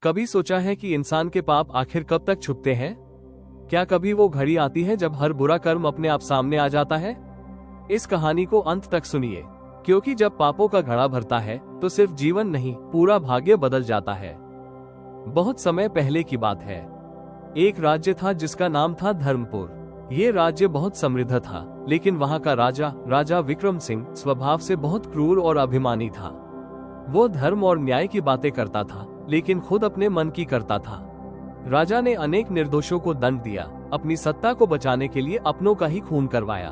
कभी सोचा है कि इंसान के पाप आखिर कब तक छुपते हैं? क्या कभी वो घड़ी आती है जब हर बुरा कर्म अपने आप सामने आ जाता है? इस कहानी को अंत तक सुनिए, क्योंकि जब पापों का घड़ा भरता है तो सिर्फ जीवन नहीं, पूरा भाग्य बदल जाता है। बहुत समय पहले की बात है। एक राज्य था जिसका नाम था धर्मपुर। ये राज्य बहुत समृद्ध था, लेकिन वहाँ का राजा विक्रम सिंह स्वभाव से बहुत क्रूर और अभिमानी था। वो धर्म और न्याय की बातें करता था, लेकिन खुद अपने मन की करता था। राजा ने अनेक निर्दोषों को दंड दिया, अपनी सत्ता को बचाने के लिए अपनों का ही खून करवाया।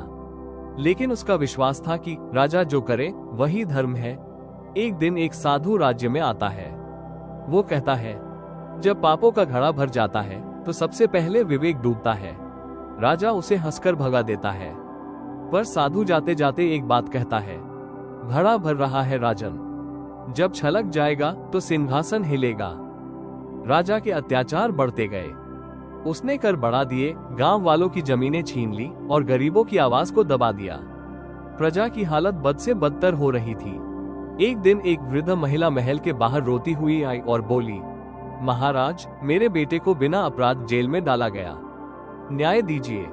लेकिन उसका विश्वास था कि राजा जो करे वही धर्म है। एक दिन एक साधु राज्य में आता है। वो कहता है, जब पापों का घड़ा भर जाता है तो सबसे पहले विवेक डूबता है। राजा उसे हंसकर भगा देता है, पर साधु जाते जाते एक बात कहता है, घड़ा भर रहा है राजन, जब छलक जाएगा तो सिंहासन हिलेगा। राजा के अत्याचार बढ़ते गए। उसने कर बढ़ा दिए, गांव वालों की जमीनें छीन ली और गरीबों की आवाज को दबा दिया। प्रजा की हालत बद से बदतर हो रही थी। एक दिन एक वृद्ध महिला महल के बाहर रोती हुई आई और बोली, महाराज, मेरे बेटे को बिना अपराध जेल में डाला गया, न्याय दीजिए।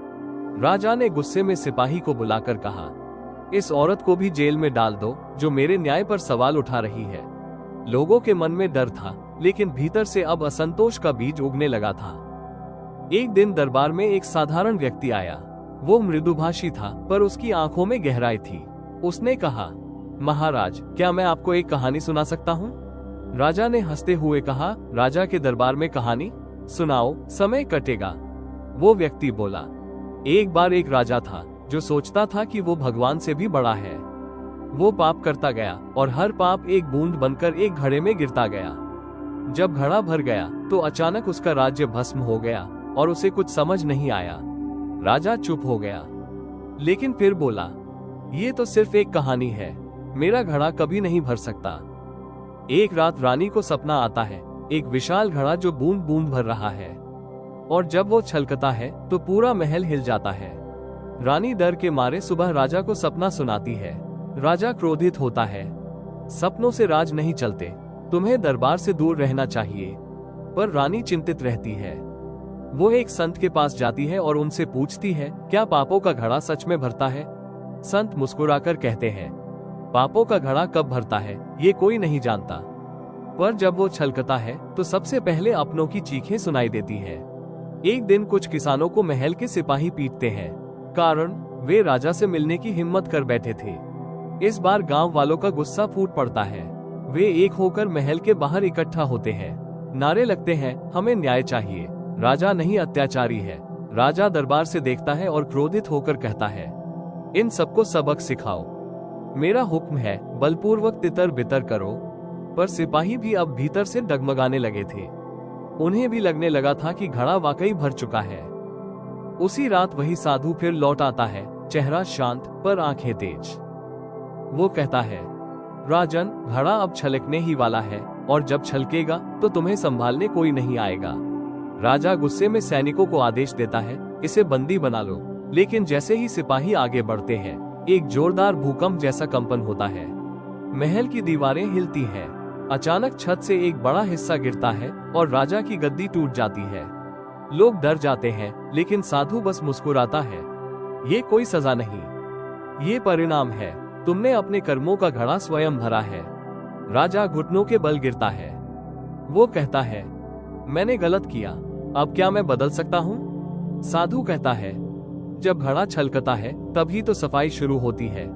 राजा ने गुस्से में सिपाही को बुलाकर कहा, इस औरत को भी जेल में डाल दो जो मेरे न्याय पर सवाल उठा रही है। लोगों के मन में डर था, लेकिन भीतर से अब असंतोष का बीज उगने लगा था। एक दिन दरबार में एक साधारण व्यक्ति आया। वो मृदुभाषी था, पर उसकी आंखों में गहराई थी। उसने कहा, महाराज, क्या मैं आपको एक कहानी सुना सकता हूँ? राजा ने हंसते हुए कहा, राजा के दरबार में कहानी? सुनाओ, समय कटेगा। वो व्यक्ति बोला, एक बार एक राजा था जो सोचता था कि वो भगवान से भी बड़ा है। वो पाप करता गया और हर पाप एक बूंद बनकर एक घड़े में गिरता गया। जब घड़ा भर गया तो अचानक उसका राज्य भस्म हो गया और उसे कुछ समझ नहीं आया। राजा चुप हो गया, लेकिन फिर बोला, ये तो सिर्फ एक कहानी है, मेरा घड़ा कभी नहीं भर सकता। एक रात रानी को सपना आता है, एक विशाल घड़ा जो बूंद बूंद भर रहा है, और जब वो छलकता है तो पूरा महल हिल जाता है। रानी डर के मारे सुबह राजा को सपना सुनाती है। राजा क्रोधित होता है, सपनों से राज नहीं चलते, तुम्हें दरबार से दूर रहना चाहिए। पर रानी चिंतित रहती है। वो एक संत के पास जाती है और उनसे पूछती है, क्या पापों का घड़ा सच में भरता है? संत मुस्कुराकर कहते हैं, पापों का घड़ा कब भरता है ये कोई नहीं जानता, पर जब वो छलकता है तो सबसे पहले अपनों की चीखें सुनाई देती है। एक दिन कुछ किसानों को महल के सिपाही पीटते हैं, कारण वे राजा से मिलने की हिम्मत कर बैठे थे। इस बार गांव वालों का गुस्सा फूट पड़ता है। वे एक होकर महल के बाहर इकट्ठा होते हैं। नारे लगते हैं, हमें न्याय चाहिए, राजा नहीं अत्याचारी है। राजा दरबार से देखता है और क्रोधित होकर कहता है, इन सबको सबक सिखाओ। मेरा हुक्म है, बलपूर्वक तितर बितर करो। पर सिपाही भी अब भीतर से डगमगाने लगे थे। उन्हें भी लगने लगा था कि घड़ा वाकई भर चुका है। उसी रात वही साधु फिर लौट आता है, चेहरा शांत पर आंखें तेज। वो कहता है, राजन, घड़ा अब छलकने ही वाला है, और जब छलकेगा तो तुम्हें संभालने कोई नहीं आएगा। राजा गुस्से में सैनिकों को आदेश देता है, इसे बंदी बना लो। लेकिन जैसे ही सिपाही आगे बढ़ते हैं, एक जोरदार भूकंप जैसा कंपन होता है। महल की दीवारें हिलती हैं। अचानक छत से एक बड़ा हिस्सा गिरता है और राजा की गद्दी टूट जाती है। लोग डर जाते हैं, लेकिन साधु बस मुस्कुराता है। ये कोई सजा नहीं, ये परिणाम है। तुमने अपने कर्मों का घड़ा स्वयं भरा है। राजा घुटनों के बल गिरता है। वो कहता है, मैंने गलत किया, अब क्या मैं बदल सकता हूँ? साधु कहता है, जब घड़ा छलकता है तभी तो सफाई शुरू होती है।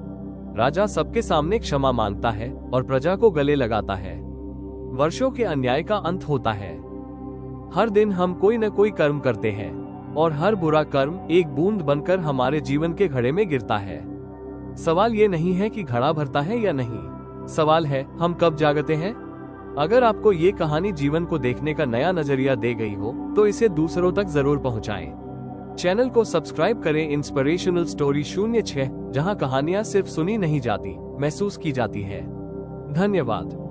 राजा सबके सामने क्षमा मांगता है और प्रजा को गले लगाता है। वर्षों के अन्याय का अंत होता है। हर दिन हम कोई न कोई कर्म करते हैं और हर बुरा कर्म एक बूंद बनकर हमारे जीवन के घड़े में गिरता है। सवाल ये नहीं है कि घड़ा भरता है या नहीं, सवाल है हम कब जागते हैं। अगर आपको ये कहानी जीवन को देखने का नया नजरिया दे गई हो तो इसे दूसरों तक जरूर पहुंचाएं। चैनल को सब्सक्राइब करें। इंस्पिरेशनल स्टोरी 06, जहां कहानियां सिर्फ सुनी नहीं जाती, महसूस की जाती है। धन्यवाद।